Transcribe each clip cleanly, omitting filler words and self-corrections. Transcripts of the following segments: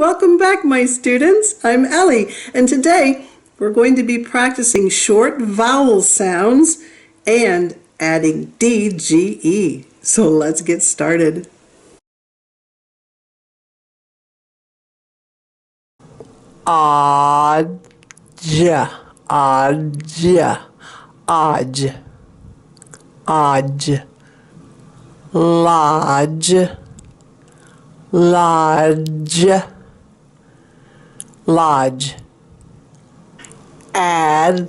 welcome back, my students. I'm Ellie, and today we're going to be practicing short vowel sounds and adding DGE. So let's get started. Odge, odge, odge, odge, lodge, lodge, lodge, adge,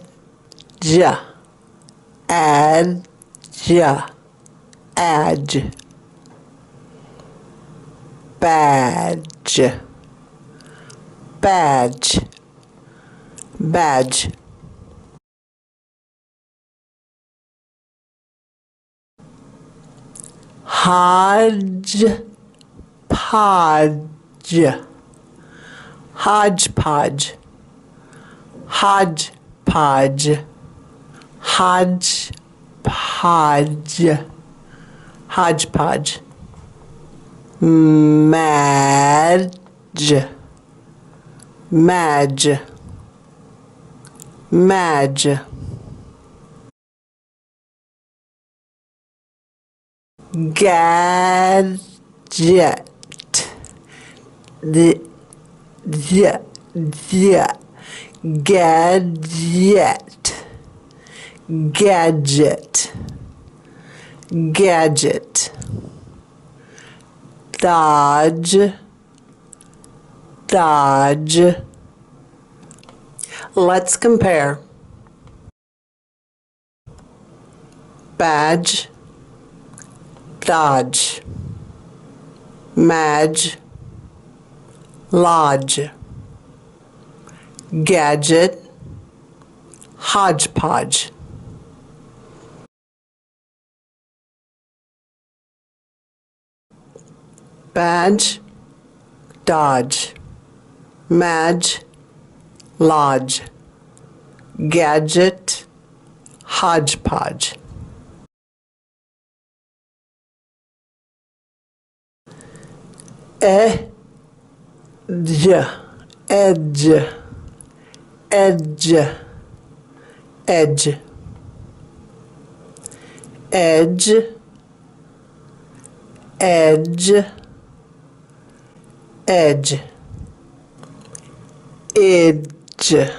adge, adge, badge, badge, badge, hodgepodge, hodgepodge, hodgepodge, hodgepodge, hodgepodge, Madge, Madge, Madge, gadget, gadget, gadget, gadget, dodge, dodge. Let's compare. Badge, dodge, Madge, lodge, gadget, hodgepodge. Badge, dodge, Madge, lodge, gadget, hodgepodge. Edge, edge, edge, edge, edge, edge, edge, idge,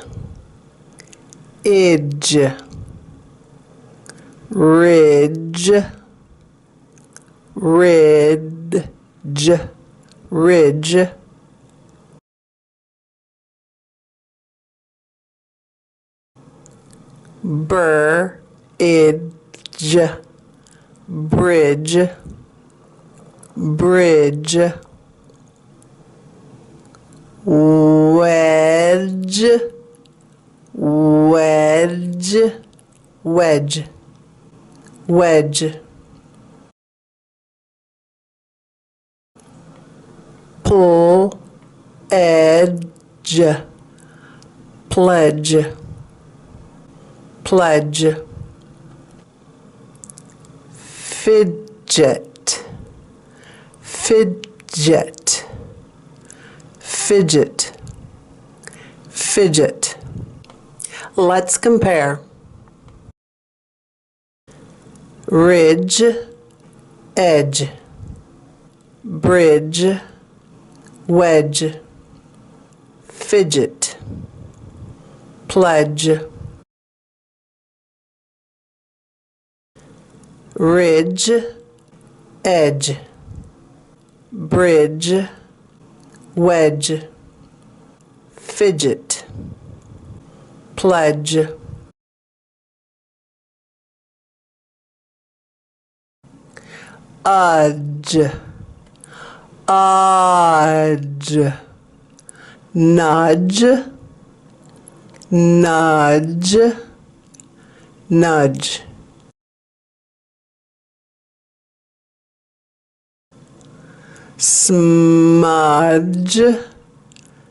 idge, ridge, ridge, ridge, bridge, bridge, bridge, wedge, wedge, wedge, wedge, pull, edge, pledge, pledge, fidget, fidget, fidget, fidget. Let's compare. Ridge, edge, bridge, wedge, fidget, pledge, ridge, edge, bridge, wedge, fidget, pledge, udge, odge, nudge, nudge, nudge, smudge,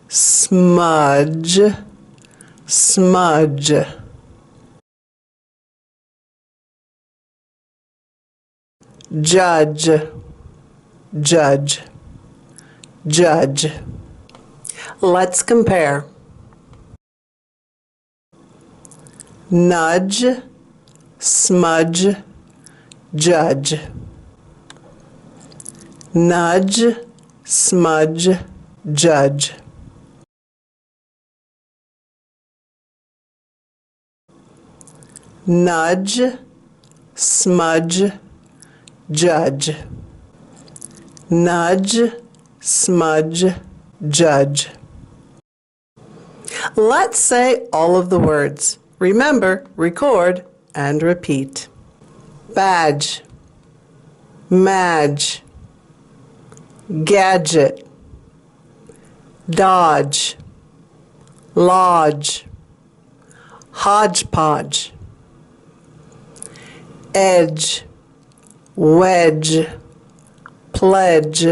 smudge, smudge, judge, judge, judge, Let's compare. Nudge, smudge, judge. Nudge, smudge, judge. Nudge, smudge, judge. Nudge, smudge, judge. Let's say all of the words. Remember, record and repeat. Badge, Madge, gadget, dodge, lodge, hodgepodge, edge, wedge, pledge,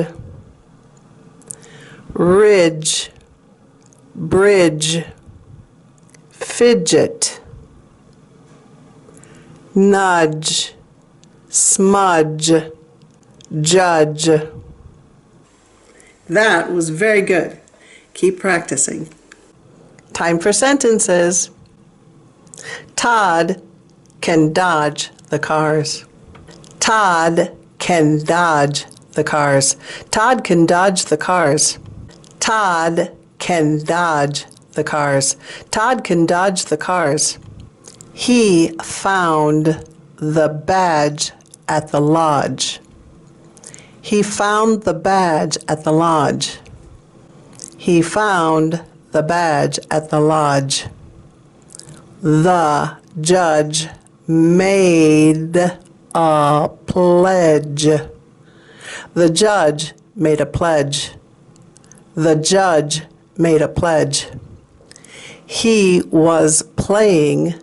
ridge, bridge, fidget, nudge, smudge, judge. That was very good. Keep practicing. Time for sentences. Todd can dodge the cars. Todd can dodge the cars. Todd can dodge the cars. Todd can dodge the cars. Todd can dodge the cars. He found the badge at the lodge. He found the badge at the lodge. He found the badge at the lodge. The judge made a pledge. The judge made a pledge. The judge made a pledge. He was playing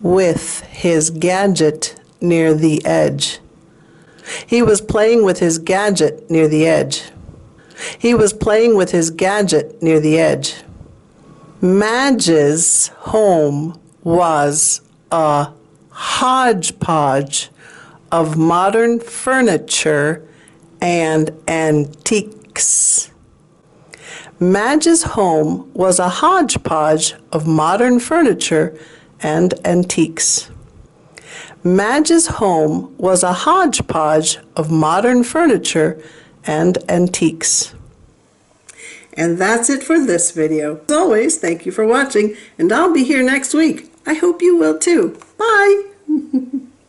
with his gadget near the edge. He was playing with his gadget near the edge. He was playing with his gadget near the edge. Madge's home was a hodgepodge of modern furniture and antiques. Madge's home was a hodgepodge of modern furniture and antiques. Madge's home was a hodgepodge of modern furniture and antiques. And that's it for this video. As always, thank you for watching, and I'll be here next week. I hope you will too. Bye!